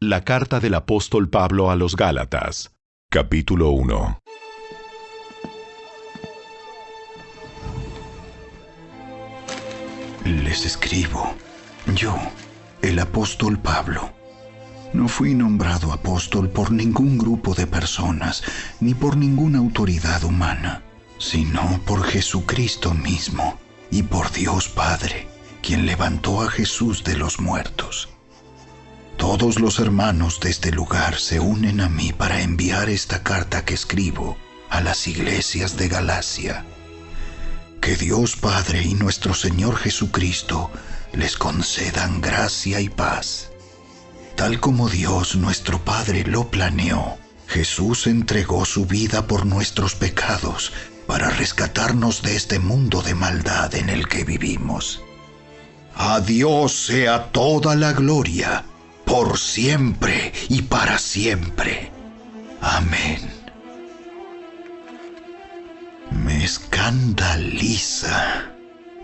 La carta del apóstol Pablo a los Gálatas, capítulo 1. Les escribo, yo, el apóstol Pablo. No fui nombrado apóstol por ningún grupo de personas, ni por ninguna autoridad humana, sino por Jesucristo mismo y por Dios Padre, quien levantó a Jesús de los muertos. Todos los hermanos de este lugar se unen a mí para enviar esta carta que escribo a las iglesias de Galacia. Que Dios Padre y nuestro Señor Jesucristo les concedan gracia y paz. Tal como Dios nuestro Padre lo planeó, Jesús entregó su vida por nuestros pecados para rescatarnos de este mundo de maldad en el que vivimos. A Dios sea toda la gloria, por siempre y para siempre. Amén. Me escandaliza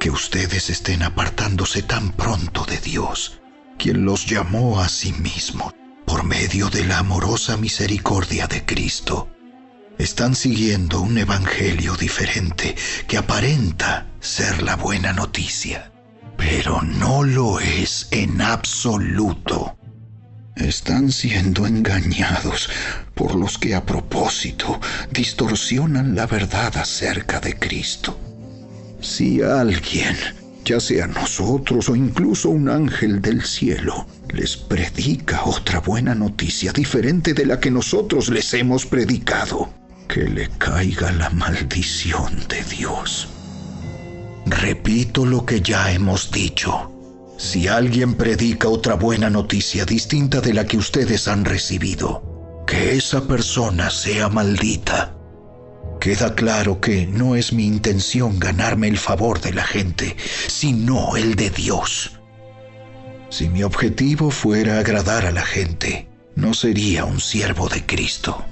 que ustedes estén apartándose tan pronto de Dios, quien los llamó a sí mismo por medio de la amorosa misericordia de Cristo. Están siguiendo un evangelio diferente que aparenta ser la buena noticia, pero no lo es en absoluto. Están siendo engañados por los que a propósito distorsionan la verdad acerca de Cristo. Si alguien, ya sea nosotros o incluso un ángel del cielo, les predica otra buena noticia diferente de la que nosotros les hemos predicado, que le caiga la maldición de Dios. Repito lo que ya hemos dicho. Si alguien predica otra buena noticia distinta de la que ustedes han recibido, que esa persona sea maldita. Queda claro que no es mi intención ganarme el favor de la gente, sino el de Dios. Si mi objetivo fuera agradar a la gente, no sería un siervo de Cristo.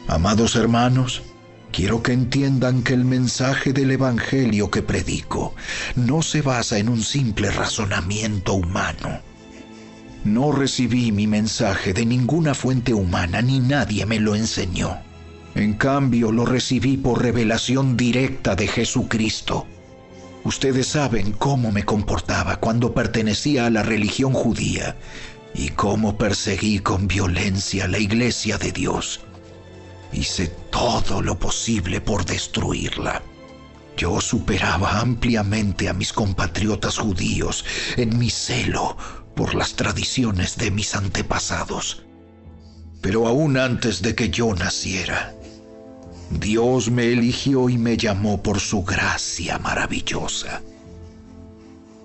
Amados hermanos, quiero que entiendan que el mensaje del evangelio que predico no se basa en un simple razonamiento humano. No recibí mi mensaje de ninguna fuente humana ni nadie me lo enseñó. En cambio, lo recibí por revelación directa de Jesucristo. Ustedes saben cómo me comportaba cuando pertenecía a la religión judía y cómo perseguí con violencia la iglesia de Dios. Hice todo lo posible por destruirla. Yo superaba ampliamente a mis compatriotas judíos en mi celo por las tradiciones de mis antepasados. Pero aún antes de que yo naciera, Dios me eligió y me llamó por su gracia maravillosa.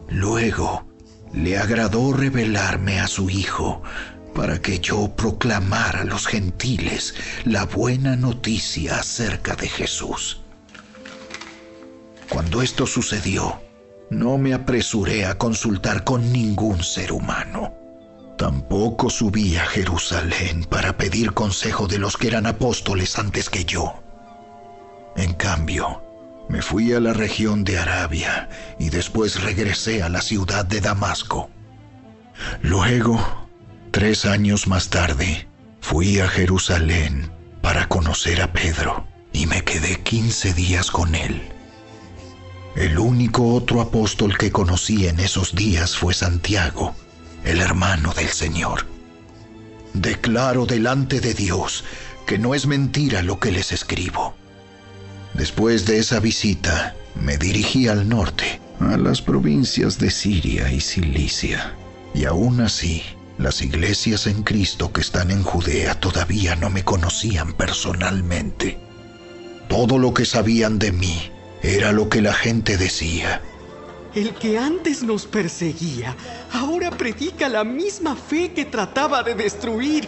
Luego, le agradó revelarme a su Hijo para que yo proclamara a los gentiles la buena noticia acerca de Jesús. Cuando esto sucedió, no me apresuré a consultar con ningún ser humano. Tampoco subí a Jerusalén para pedir consejo de los que eran apóstoles antes que yo. En cambio, me fui a la región de Arabia y después regresé a la ciudad de Damasco. Luego, 3 años más tarde, fui a Jerusalén para conocer a Pedro y me quedé 15 días con él. El único otro apóstol que conocí en esos días fue Santiago, el hermano del Señor. Declaro delante de Dios que no es mentira lo que les escribo. Después de esa visita, me dirigí al norte, a las provincias de Siria y Cilicia, y aún así, las iglesias en Cristo que están en Judea todavía no me conocían personalmente. Todo lo que sabían de mí era lo que la gente decía. El que antes nos perseguía, ahora predica la misma fe que trataba de destruir.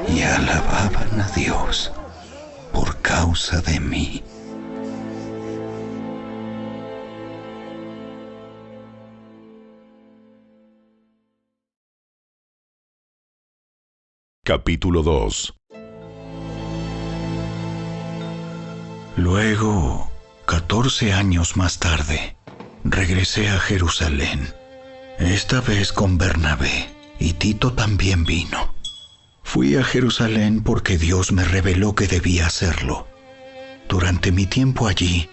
Y alababan a Dios por causa de mí. Capítulo 2. Luego, 14 años más tarde, regresé a Jerusalén esta vez con Bernabé, y Tito también vino. Fui a Jerusalén porque Dios me reveló que debía hacerlo. Durante mi tiempo allí,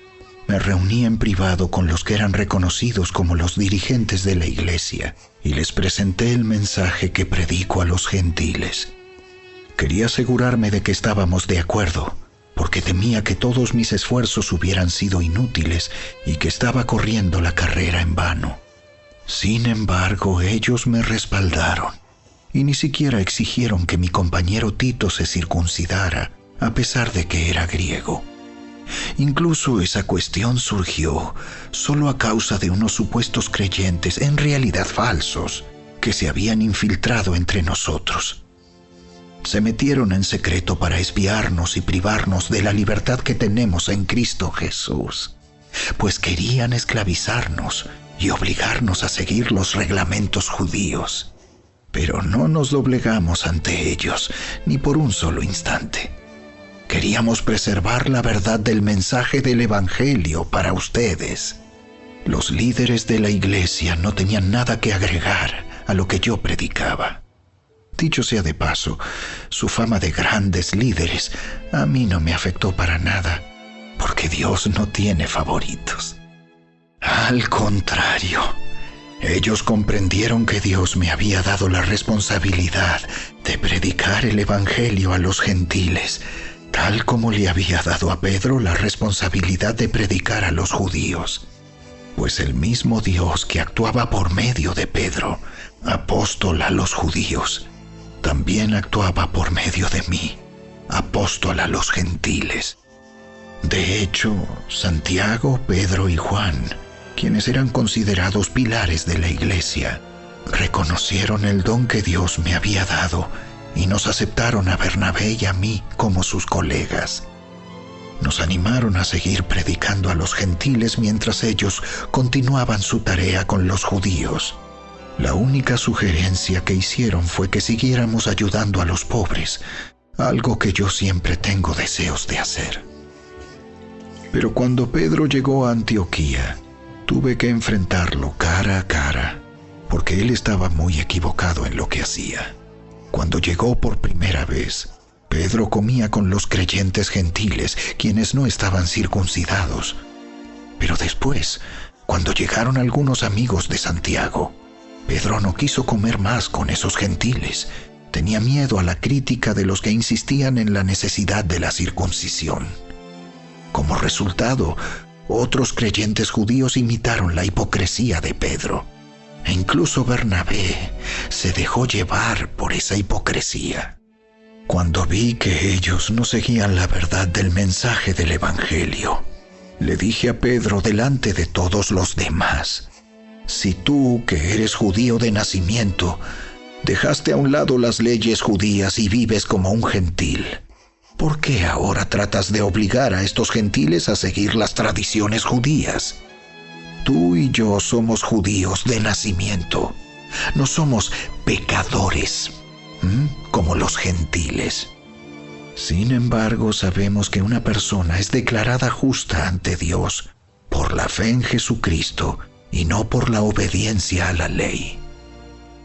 me reuní en privado con los que eran reconocidos como los dirigentes de la iglesia y les presenté el mensaje que predico a los gentiles. Quería asegurarme de que estábamos de acuerdo, porque temía que todos mis esfuerzos hubieran sido inútiles y que estaba corriendo la carrera en vano. Sin embargo, ellos me respaldaron y ni siquiera exigieron que mi compañero Tito se circuncidara, a pesar de que era griego. Incluso esa cuestión surgió solo a causa de unos supuestos creyentes, en realidad falsos, que se habían infiltrado entre nosotros. Se metieron en secreto para espiarnos y privarnos de la libertad que tenemos en Cristo Jesús, pues querían esclavizarnos y obligarnos a seguir los reglamentos judíos. Pero no nos doblegamos ante ellos, ni por un solo instante. Queríamos preservar la verdad del mensaje del Evangelio para ustedes. Los líderes de la iglesia no tenían nada que agregar a lo que yo predicaba. Dicho sea de paso, su fama de grandes líderes a mí no me afectó para nada, porque Dios no tiene favoritos. Al contrario, ellos comprendieron que Dios me había dado la responsabilidad de predicar el Evangelio a los gentiles, tal como le había dado a Pedro la responsabilidad de predicar a los judíos. Pues el mismo Dios que actuaba por medio de Pedro, apóstol a los judíos, también actuaba por medio de mí, apóstol a los gentiles. De hecho, Santiago, Pedro y Juan, quienes eran considerados pilares de la iglesia, reconocieron el don que Dios me había dado y nos aceptaron a Bernabé y a mí como sus colegas. Nos animaron a seguir predicando a los gentiles mientras ellos continuaban su tarea con los judíos. La única sugerencia que hicieron fue que siguiéramos ayudando a los pobres, algo que yo siempre tengo deseos de hacer. Pero cuando Pedro llegó a Antioquía, tuve que enfrentarlo cara a cara, porque él estaba muy equivocado en lo que hacía. Cuando llegó por primera vez, Pedro comía con los creyentes gentiles, quienes no estaban circuncidados. Pero después, cuando llegaron algunos amigos de Santiago, Pedro no quiso comer más con esos gentiles. Tenía miedo a la crítica de los que insistían en la necesidad de la circuncisión. Como resultado, otros creyentes judíos imitaron la hipocresía de Pedro. E incluso Bernabé se dejó llevar por esa hipocresía. Cuando vi que ellos no seguían la verdad del mensaje del Evangelio, le dije a Pedro delante de todos los demás: si tú, que eres judío de nacimiento, dejaste a un lado las leyes judías y vives como un gentil, ¿por qué ahora tratas de obligar a estos gentiles a seguir las tradiciones judías? Tú y yo somos judíos de nacimiento. No somos pecadores, como los gentiles. Sin embargo, sabemos que una persona es declarada justa ante Dios por la fe en Jesucristo y no por la obediencia a la ley.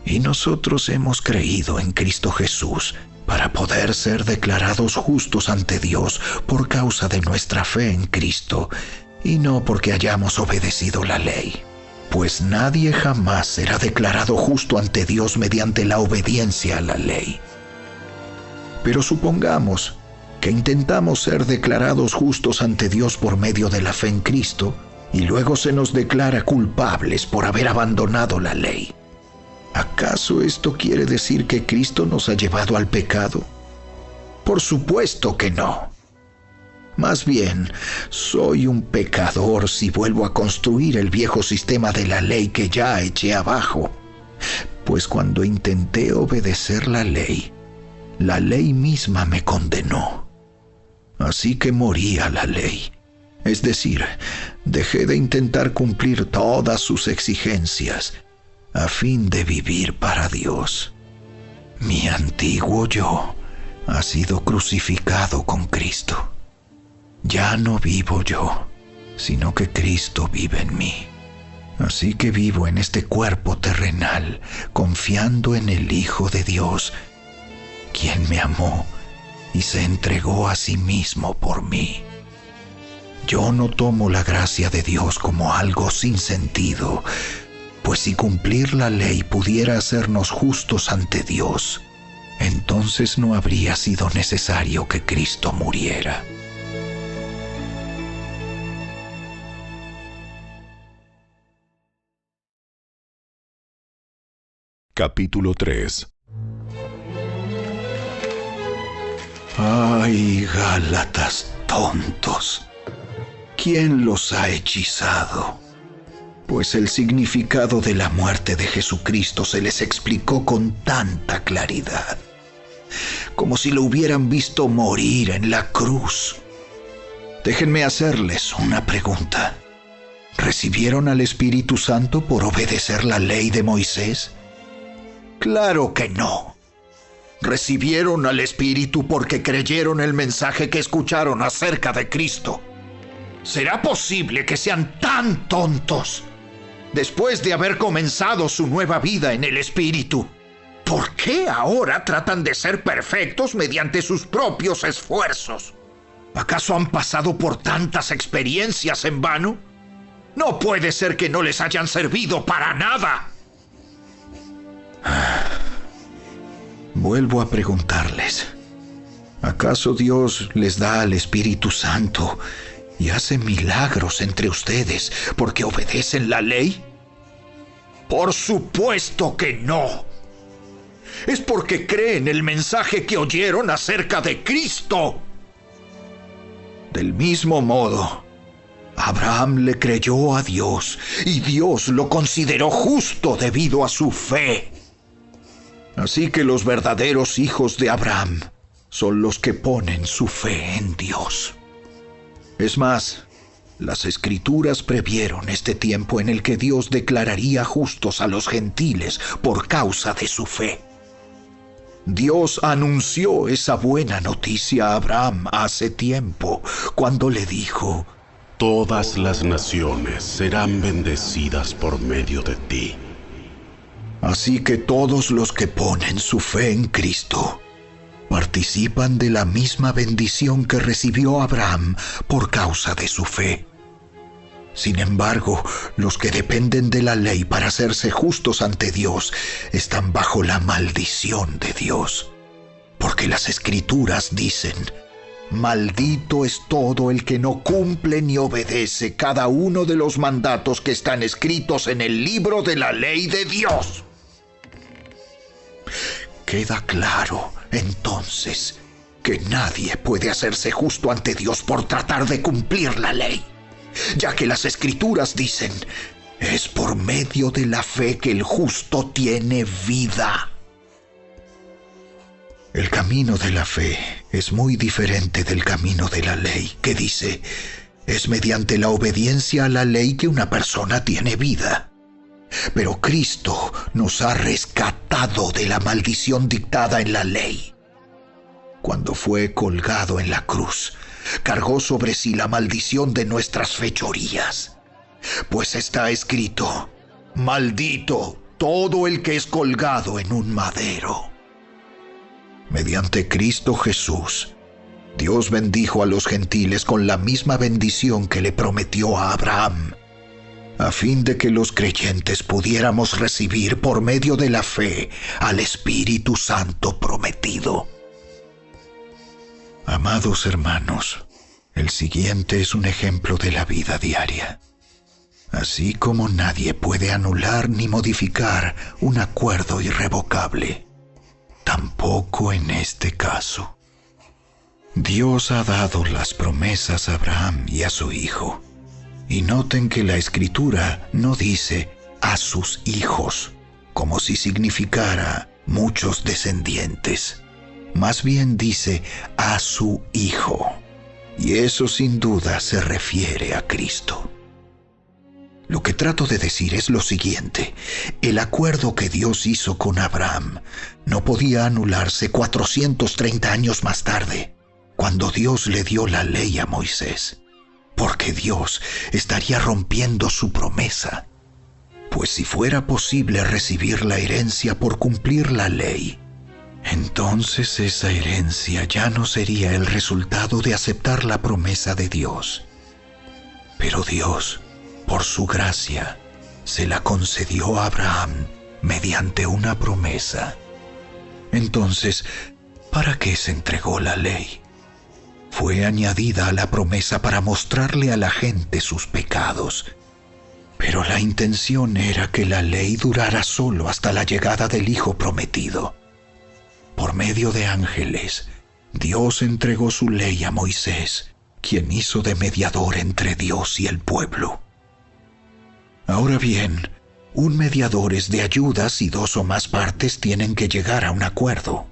Y nosotros hemos creído en Cristo Jesús para poder ser declarados justos ante Dios por causa de nuestra fe en Cristo, y no porque hayamos obedecido la ley. Pues nadie jamás será declarado justo ante Dios mediante la obediencia a la ley. Pero supongamos que intentamos ser declarados justos ante Dios por medio de la fe en Cristo, y luego se nos declara culpables por haber abandonado la ley. ¿Acaso esto quiere decir que Cristo nos ha llevado al pecado? Por supuesto que no. Más bien, soy un pecador si vuelvo a construir el viejo sistema de la ley que ya eché abajo. Pues cuando intenté obedecer la ley misma me condenó. Así que morí a la ley. Es decir, dejé de intentar cumplir todas sus exigencias a fin de vivir para Dios. Mi antiguo yo ha sido crucificado con Cristo. Ya no vivo yo, sino que Cristo vive en mí. Así que vivo en este cuerpo terrenal, confiando en el Hijo de Dios, quien me amó y se entregó a sí mismo por mí. Yo no tomo la gracia de Dios como algo sin sentido, pues si cumplir la ley pudiera hacernos justos ante Dios, entonces no habría sido necesario que Cristo muriera. Capítulo 3. ¡Ay, Gálatas tontos! ¿Quién los ha hechizado? Pues el significado de la muerte de Jesucristo se les explicó con tanta claridad, como si lo hubieran visto morir en la cruz. Déjenme hacerles una pregunta. ¿Recibieron al Espíritu Santo por obedecer la ley de Moisés? ¡Claro que no! Recibieron al Espíritu porque creyeron el mensaje que escucharon acerca de Cristo. ¿Será posible que sean tan tontos? Después de haber comenzado su nueva vida en el Espíritu, ¿por qué ahora tratan de ser perfectos mediante sus propios esfuerzos? ¿Acaso han pasado por tantas experiencias en vano? No puede ser que no les hayan servido para nada. Vuelvo a preguntarles, ¿acaso Dios les da al Espíritu Santo y hace milagros entre ustedes porque obedecen la ley? Por supuesto que no. Es porque creen el mensaje que oyeron acerca de Cristo. Del mismo modo, Abraham le creyó a Dios y Dios lo consideró justo debido a su fe. Así que los verdaderos hijos de Abraham son los que ponen su fe en Dios. Es más, las Escrituras previeron este tiempo en el que Dios declararía justos a los gentiles por causa de su fe. Dios anunció esa buena noticia a Abraham hace tiempo, cuando le dijo: Todas las naciones serán bendecidas por medio de ti. Así que todos los que ponen su fe en Cristo participan de la misma bendición que recibió Abraham por causa de su fe. Sin embargo, los que dependen de la ley para hacerse justos ante Dios están bajo la maldición de Dios. Porque las Escrituras dicen: maldito es todo el que no cumple ni obedece cada uno de los mandatos que están escritos en el libro de la ley de Dios. Queda claro, entonces, que nadie puede hacerse justo ante Dios por tratar de cumplir la ley, ya que las Escrituras dicen: es por medio de la fe que el justo tiene vida. El camino de la fe es muy diferente del camino de la ley, que dice: es mediante la obediencia a la ley que una persona tiene vida. Pero Cristo nos ha rescatado de la maldición dictada en la ley. Cuando fue colgado en la cruz, cargó sobre sí la maldición de nuestras fechorías. Pues está escrito: maldito todo el que es colgado en un madero. Mediante Cristo Jesús, Dios bendijo a los gentiles con la misma bendición que le prometió a Abraham, a fin de que los creyentes pudiéramos recibir por medio de la fe al Espíritu Santo prometido. Amados hermanos, el siguiente es un ejemplo de la vida diaria. Así como nadie puede anular ni modificar un acuerdo irrevocable, tampoco en este caso. Dios ha dado las promesas a Abraham y a su hijo. Y noten que la Escritura no dice a sus hijos, como si significara muchos descendientes. Más bien dice a su Hijo. Y eso sin duda se refiere a Cristo. Lo que trato de decir es lo siguiente: el acuerdo que Dios hizo con Abraham no podía anularse 430 años más tarde, cuando Dios le dio la ley a Moisés, porque Dios estaría rompiendo su promesa. Pues si fuera posible recibir la herencia por cumplir la ley, entonces esa herencia ya no sería el resultado de aceptar la promesa de Dios. Pero Dios, por su gracia, se la concedió a Abraham mediante una promesa. Entonces, ¿para qué se entregó la ley? Fue añadida a la promesa para mostrarle a la gente sus pecados. Pero la intención era que la ley durara solo hasta la llegada del Hijo prometido. Por medio de ángeles, Dios entregó su ley a Moisés, quien hizo de mediador entre Dios y el pueblo. Ahora bien, un mediador es de ayuda si dos o más partes tienen que llegar a un acuerdo.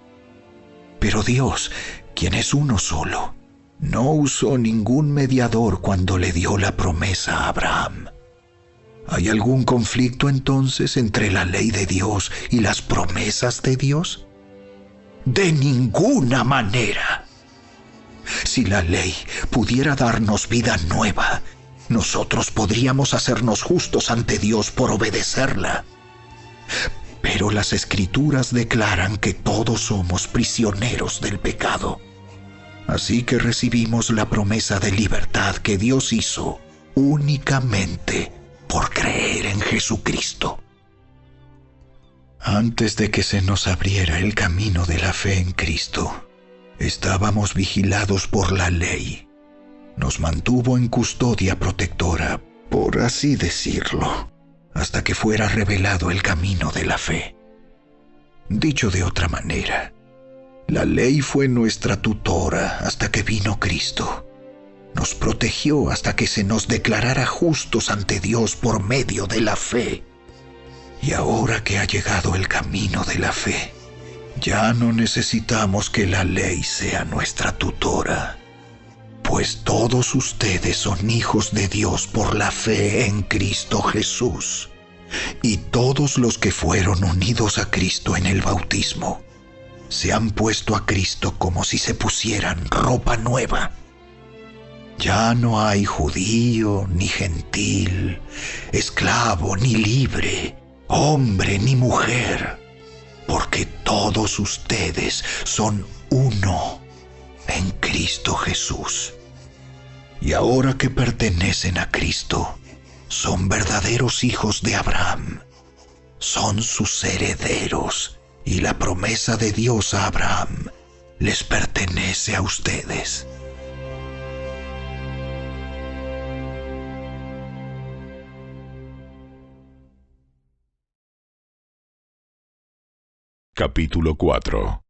Pero Dios, quien es uno solo, no usó ningún mediador cuando le dio la promesa a Abraham. ¿Hay algún conflicto entonces entre la ley de Dios y las promesas de Dios? De ninguna manera. Si la ley pudiera darnos vida nueva, nosotros podríamos hacernos justos ante Dios por obedecerla. Pero las Escrituras declaran que todos somos prisioneros del pecado. Así que recibimos la promesa de libertad que Dios hizo únicamente por creer en Jesucristo. Antes de que se nos abriera el camino de la fe en Cristo, estábamos vigilados por la ley. Nos mantuvo en custodia protectora, por así decirlo, hasta que fuera revelado el camino de la fe. Dicho de otra manera, la ley fue nuestra tutora hasta que vino Cristo. Nos protegió hasta que se nos declarara justos ante Dios por medio de la fe. Y ahora que ha llegado el camino de la fe, ya no necesitamos que la ley sea nuestra tutora, pues todos ustedes son hijos de Dios por la fe en Cristo Jesús, y todos los que fueron unidos a Cristo en el bautismo se han puesto a Cristo como si se pusieran ropa nueva. Ya no hay judío ni gentil, esclavo ni libre, hombre ni mujer, porque todos ustedes son uno en Cristo Jesús. Y ahora que pertenecen a Cristo, son verdaderos hijos de Abraham, son sus herederos, y la promesa de Dios a Abraham les pertenece a ustedes. Capítulo 4.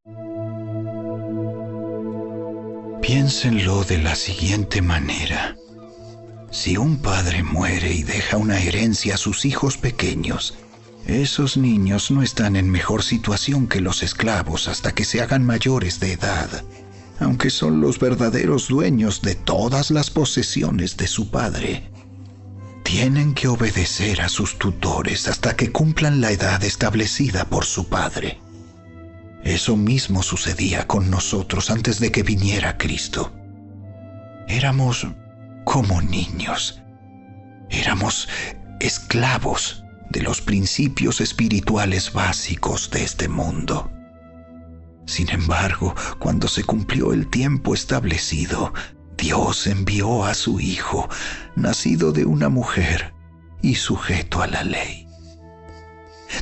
Piénsenlo de la siguiente manera. Si un padre muere y deja una herencia a sus hijos pequeños, esos niños no están en mejor situación que los esclavos hasta que se hagan mayores de edad, aunque son los verdaderos dueños de todas las posesiones de su padre. Tienen que obedecer a sus tutores hasta que cumplan la edad establecida por su padre. Eso mismo sucedía con nosotros antes de que viniera Cristo. Éramos como niños. Éramos esclavos de los principios espirituales básicos de este mundo. Sin embargo, cuando se cumplió el tiempo establecido, Dios envió a su Hijo, nacido de una mujer y sujeto a la ley.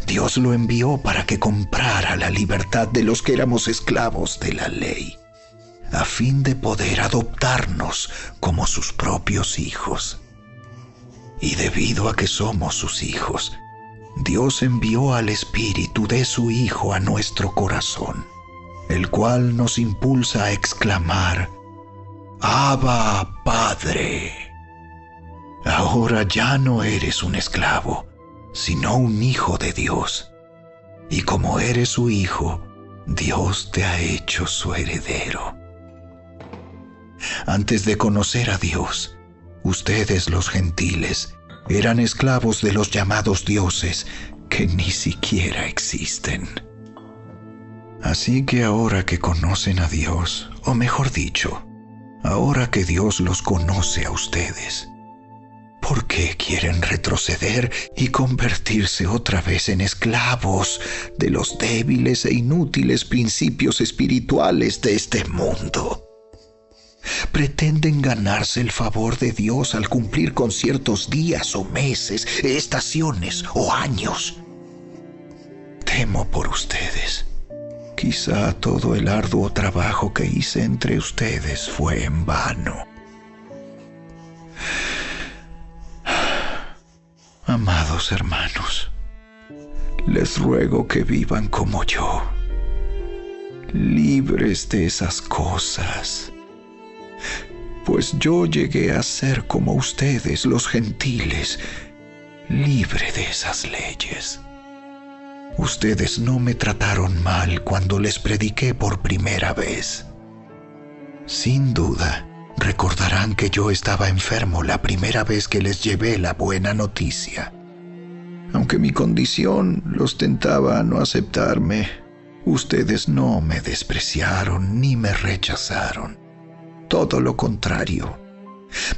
Dios lo envió para que comprara la libertad de los que éramos esclavos de la ley, a fin de poder adoptarnos como sus propios hijos. Y debido a que somos sus hijos, Dios envió al Espíritu de su Hijo a nuestro corazón, el cual nos impulsa a exclamar: ¡Abba, Padre! Ahora ya no eres un esclavo, sino un hijo de Dios. Y como eres su hijo, Dios te ha hecho su heredero. Antes de conocer a Dios, ustedes los gentiles eran esclavos de los llamados dioses que ni siquiera existen. Así que ahora que conocen a Dios, o mejor dicho, ahora que Dios los conoce a ustedes, ¿Por qué quieren retroceder y convertirse otra vez en esclavos de los débiles e inútiles principios espirituales de este mundo? Pretenden ganarse el favor de Dios al cumplir con ciertos días o meses, estaciones o años. Temo por ustedes. Quizá todo el arduo trabajo que hice entre ustedes fue en vano. Amados hermanos, les ruego que vivan como yo, libres de esas cosas. Pues yo llegué a ser como ustedes, los gentiles, libre de esas leyes. Ustedes no me trataron mal cuando les prediqué por primera vez. Sin duda, recordarán que yo estaba enfermo la primera vez que les llevé la buena noticia. Aunque mi condición los tentaba a no aceptarme, ustedes no me despreciaron ni me rechazaron. Todo lo contrario,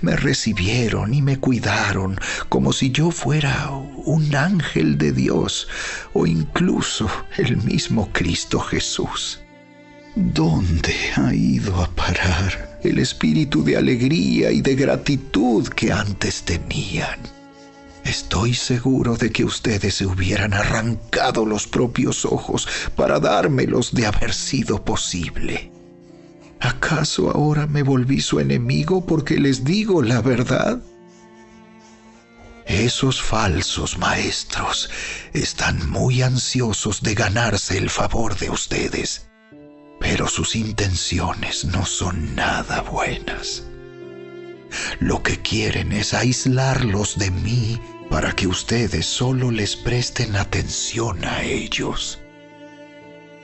me recibieron y me cuidaron como si yo fuera un ángel de Dios o incluso el mismo Cristo Jesús. ¿Dónde ha ido a parar el espíritu de alegría y de gratitud que antes tenían? Estoy seguro de que ustedes se hubieran arrancado los propios ojos para dármelos de haber sido posible. ¿Acaso ahora me volví su enemigo porque les digo la verdad? Esos falsos maestros están muy ansiosos de ganarse el favor de ustedes, pero sus intenciones no son nada buenas. Lo que quieren es aislarlos de mí para que ustedes solo les presten atención a ellos.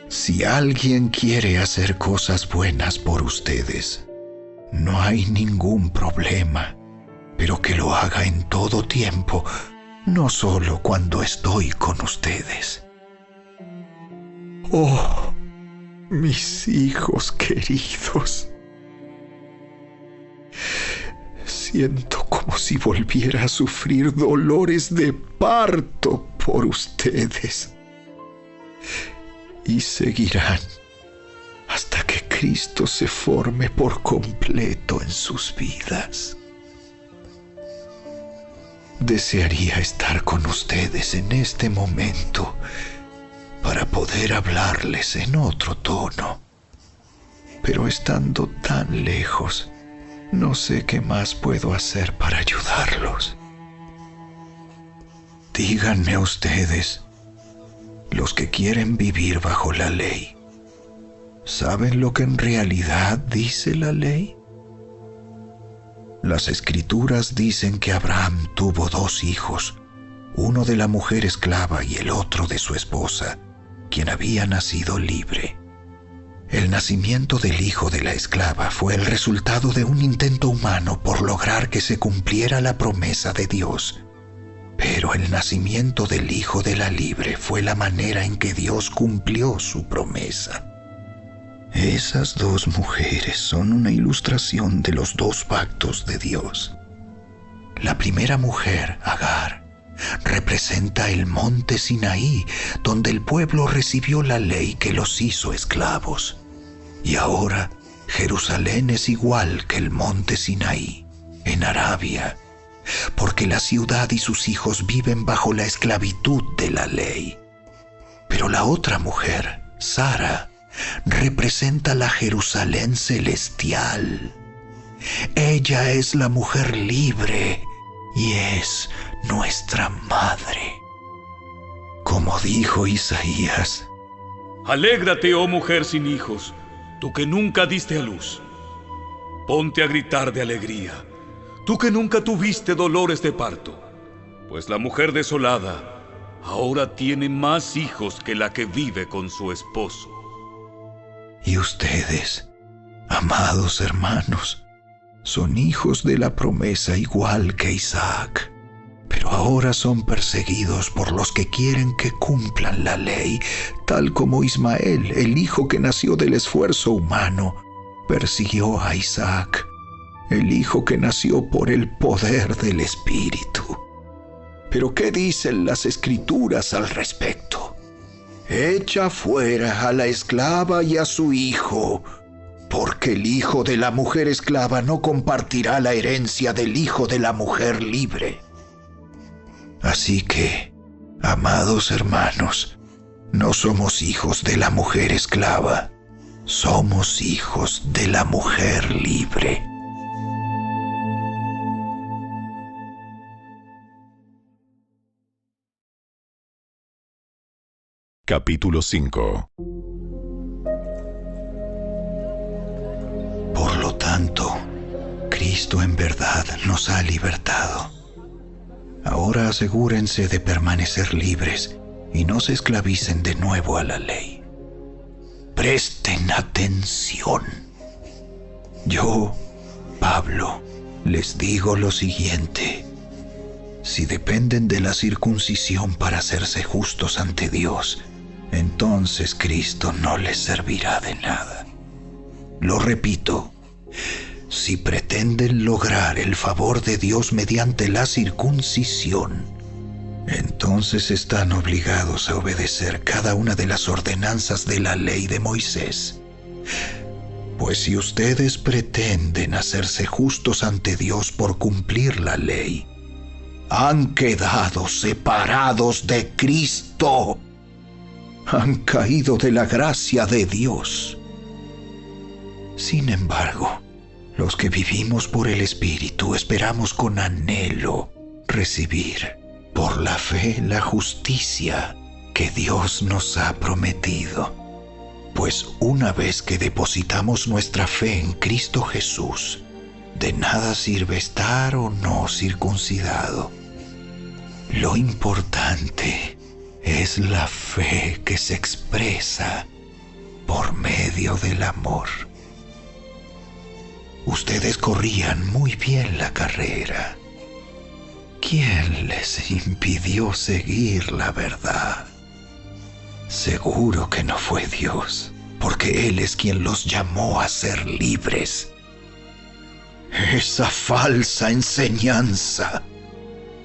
Si alguien quiere hacer cosas buenas por ustedes, no hay ningún problema, pero que lo haga en todo tiempo, no solo cuando estoy con ustedes. Oh, mis hijos queridos, siento como si volviera a sufrir dolores de parto por ustedes. Y seguirán hasta que Cristo se forme por completo en sus vidas. Desearía estar con ustedes en este momento para poder hablarles en otro tono, pero estando tan lejos, no sé qué más puedo hacer para ayudarlos. Díganme ustedes, los que quieren vivir bajo la ley, ¿saben lo que en realidad dice la ley? Las Escrituras dicen que Abraham tuvo 2 hijos, uno de la mujer esclava y el otro de su esposa, quien había nacido libre. El nacimiento del hijo de la esclava fue el resultado de un intento humano por lograr que se cumpliera la promesa de Dios. Pero el nacimiento del hijo de la libre fue la manera en que Dios cumplió su promesa. Esas 2 mujeres son una ilustración de los 2 pactos de Dios. La primera mujer, Agar, representa el monte Sinaí, donde el pueblo recibió la ley que los hizo esclavos. Y ahora Jerusalén es igual que el monte Sinaí, en Arabia, porque la ciudad y sus hijos viven bajo la esclavitud de la ley. Pero la otra mujer, Sara, representa la Jerusalén celestial. Ella es la mujer libre y es nuestra madre. Como dijo Isaías: Alégrate, oh mujer sin hijos, tú que nunca diste a luz. Ponte a gritar de alegría, tú que nunca tuviste dolores de parto, pues la mujer desolada ahora tiene más hijos que la que vive con su esposo. Y ustedes, amados hermanos, son hijos de la promesa igual que Isaac, pero ahora son perseguidos por los que quieren que cumplan la ley, tal como Ismael, el hijo que nació del esfuerzo humano, persiguió a Isaac el Hijo que nació por el poder del Espíritu. Pero ¿qué dicen las Escrituras al respecto? Echa fuera a la esclava y a su hijo, porque el hijo de la mujer esclava no compartirá la herencia del hijo de la mujer libre. Así que, amados hermanos, no somos hijos de la mujer esclava, somos hijos de la mujer libre. Capítulo 5. Por lo tanto, Cristo en verdad nos ha libertado. Ahora asegúrense de permanecer libres y no se esclavicen de nuevo a la ley. Presten atención. Yo, Pablo, les digo lo siguiente. Si dependen de la circuncisión para hacerse justos ante Dios, entonces Cristo no les servirá de nada. Lo repito, si pretenden lograr el favor de Dios mediante la circuncisión, entonces están obligados a obedecer cada una de las ordenanzas de la ley de Moisés. Pues si ustedes pretenden hacerse justos ante Dios por cumplir la ley, han quedado separados de Cristo. Han caído de la gracia de Dios. Sin embargo, los que vivimos por el Espíritu esperamos con anhelo recibir por la fe la justicia que Dios nos ha prometido. Pues una vez que depositamos nuestra fe en Cristo Jesús, de nada sirve estar o no circuncidado. Lo importante es la fe que se expresa por medio del amor. Ustedes corrían muy bien la carrera. ¿Quién les impidió seguir la verdad? Seguro que no fue Dios, porque Él es quien los llamó a ser libres. Esa falsa enseñanza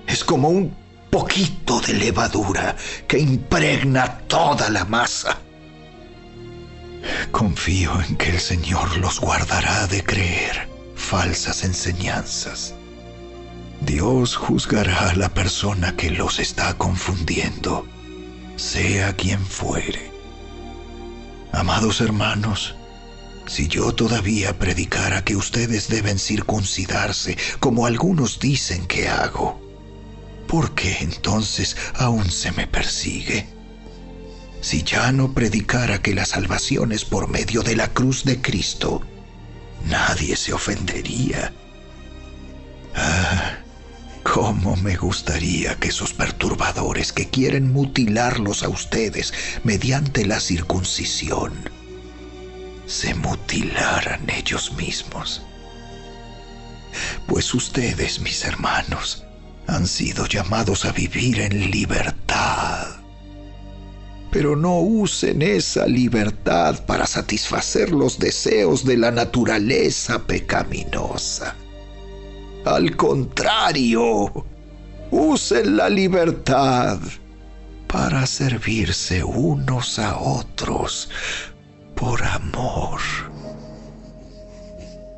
es como un poquito de levadura que impregna toda la masa. Confío en que el Señor los guardará de creer falsas enseñanzas. Dios juzgará a la persona que los está confundiendo, sea quien fuere. Amados hermanos, si yo todavía predicara que ustedes deben circuncidarse, como algunos dicen que hago, ¿por qué entonces aún se me persigue? Si ya no predicara que la salvación es por medio de la cruz de Cristo, nadie se ofendería. Cómo me gustaría que esos perturbadores que quieren mutilarlos a ustedes mediante la circuncisión se mutilaran ellos mismos. Pues ustedes, mis hermanos, han sido llamados a vivir en libertad. Pero no usen esa libertad para satisfacer los deseos de la naturaleza pecaminosa. Al contrario, usen la libertad para servirse unos a otros por amor.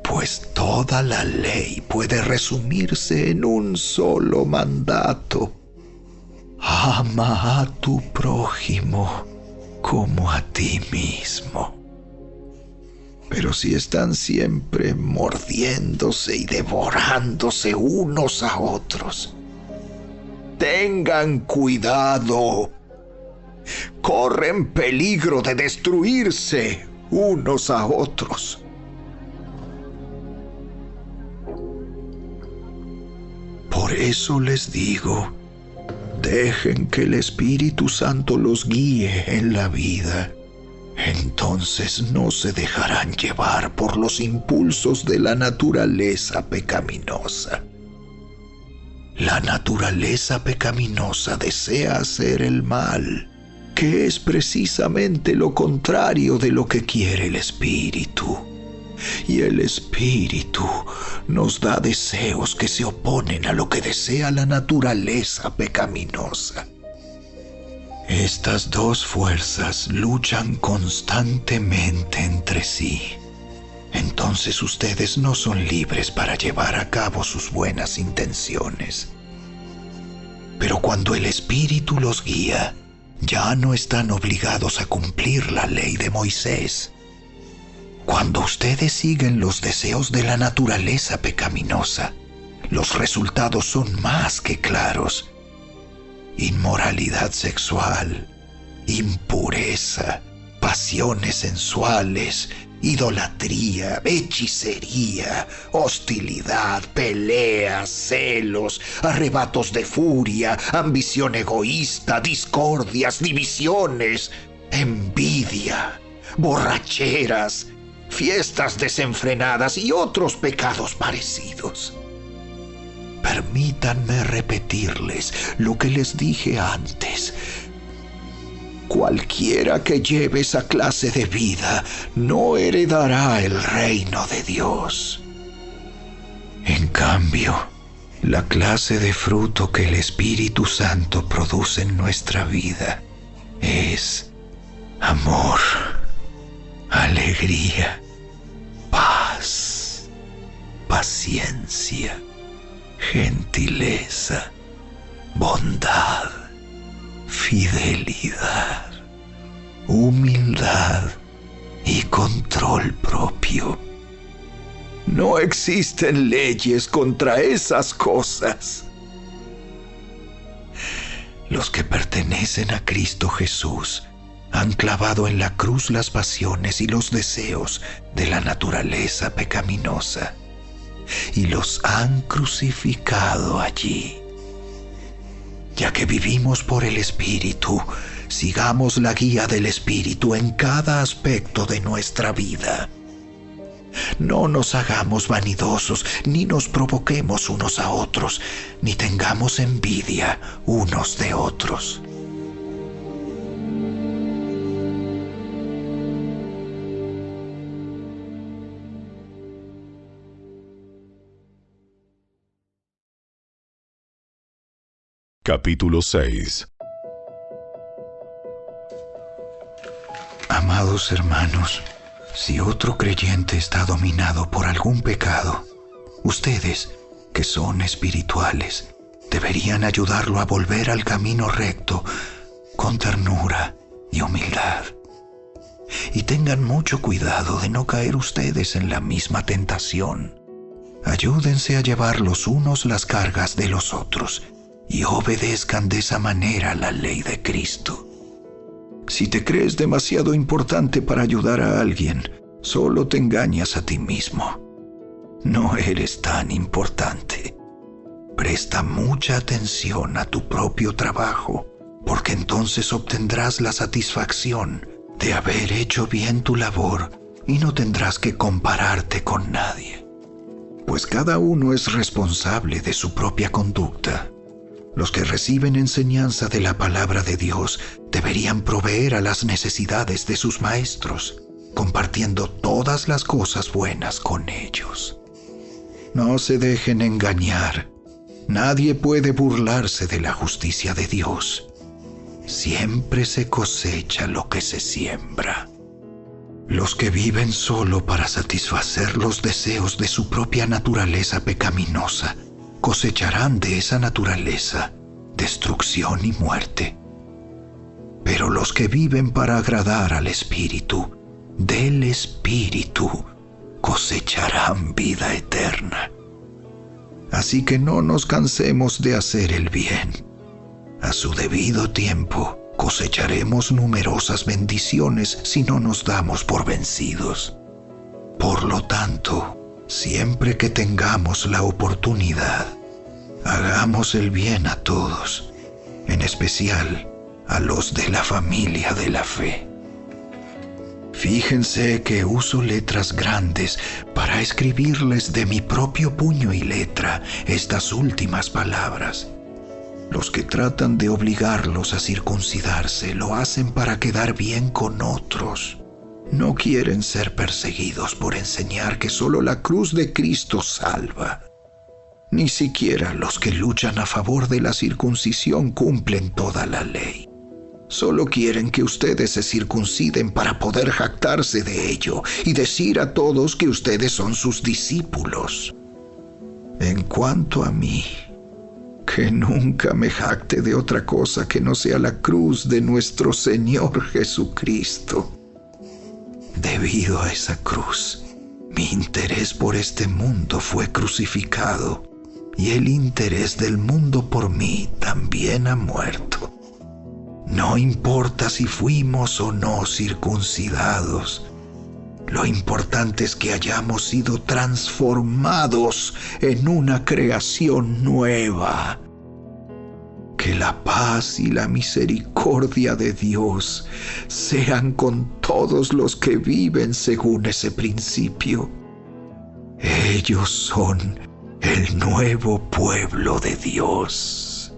Pues toda la ley puede resumirse en un solo mandato: ama a tu prójimo como a ti mismo. Pero si están siempre mordiéndose y devorándose unos a otros, tengan cuidado. Corren peligro de destruirse unos a otros. Por eso les digo, dejen que el Espíritu Santo los guíe en la vida. Entonces no se dejarán llevar por los impulsos de la naturaleza pecaminosa. La naturaleza pecaminosa desea hacer el mal, que es precisamente lo contrario de lo que quiere el Espíritu. Y el Espíritu nos da deseos que se oponen a lo que desea la naturaleza pecaminosa. Estas dos fuerzas luchan constantemente entre sí. Entonces ustedes no son libres para llevar a cabo sus buenas intenciones. Pero cuando el Espíritu los guía, ya no están obligados a cumplir la ley de Moisés. Cuando ustedes siguen los deseos de la naturaleza pecaminosa, los resultados son más que claros. Inmoralidad sexual, impureza, pasiones sensuales, idolatría, hechicería, hostilidad, peleas, celos, arrebatos de furia, ambición egoísta, discordias, divisiones, envidia, borracheras, fiestas desenfrenadas y otros pecados parecidos. Permítanme repetirles lo que les dije antes. Cualquiera que lleve esa clase de vida no heredará el reino de Dios. En cambio, la clase de fruto que el Espíritu Santo produce en nuestra vida es amor, alegría, paz, paciencia, gentileza, bondad, fidelidad, humildad y control propio. No existen leyes contra esas cosas. Los que pertenecen a Cristo Jesús han clavado en la cruz las pasiones y los deseos de la naturaleza pecaminosa y los han crucificado allí. Ya que vivimos por el Espíritu, sigamos la guía del Espíritu en cada aspecto de nuestra vida. No nos hagamos vanidosos, ni nos provoquemos unos a otros, ni tengamos envidia unos de otros. Capítulo 6. Amados hermanos, si otro creyente está dominado por algún pecado, ustedes, que son espirituales, deberían ayudarlo a volver al camino recto con ternura y humildad. Y tengan mucho cuidado de no caer ustedes en la misma tentación. Ayúdense a llevar los unos las cargas de los otros y obedezcan de esa manera la ley de Cristo. Si te crees demasiado importante para ayudar a alguien, solo te engañas a ti mismo. No eres tan importante. Presta mucha atención a tu propio trabajo, porque entonces obtendrás la satisfacción de haber hecho bien tu labor y no tendrás que compararte con nadie. Pues cada uno es responsable de su propia conducta. Los que reciben enseñanza de la palabra de Dios deberían proveer a las necesidades de sus maestros, compartiendo todas las cosas buenas con ellos. No se dejen engañar. Nadie puede burlarse de la justicia de Dios. Siempre se cosecha lo que se siembra. Los que viven solo para satisfacer los deseos de su propia naturaleza pecaminosa cosecharán de esa naturaleza destrucción y muerte. Pero los que viven para agradar al Espíritu, del Espíritu, cosecharán vida eterna. Así que no nos cansemos de hacer el bien. A su debido tiempo cosecharemos numerosas bendiciones si no nos damos por vencidos. Por lo tanto, siempre que tengamos la oportunidad, hagamos el bien a todos, en especial a los de la familia de la fe. Fíjense que uso letras grandes para escribirles de mi propio puño y letra estas últimas palabras. Los que tratan de obligarlos a circuncidarse lo hacen para quedar bien con otros. No quieren ser perseguidos por enseñar que solo la cruz de Cristo salva. Ni siquiera los que luchan a favor de la circuncisión cumplen toda la ley. Solo quieren que ustedes se circunciden para poder jactarse de ello y decir a todos que ustedes son sus discípulos. En cuanto a mí, que nunca me jacte de otra cosa que no sea la cruz de nuestro Señor Jesucristo. Debido a esa cruz, mi interés por este mundo fue crucificado, y el interés del mundo por mí también ha muerto. No importa si fuimos o no circuncidados, lo importante es que hayamos sido transformados en una creación nueva. Que la paz y la misericordia de Dios sean con todos los que viven según ese principio. Ellos son el nuevo pueblo de Dios.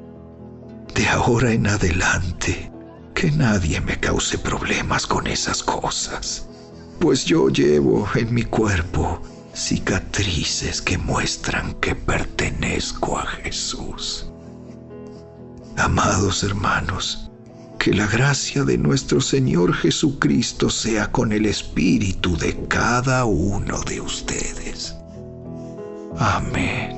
De ahora en adelante, que nadie me cause problemas con esas cosas, pues yo llevo en mi cuerpo cicatrices que muestran que pertenezco a Jesús. Amados hermanos, que la gracia de nuestro Señor Jesucristo sea con el espíritu de cada uno de ustedes. Amén.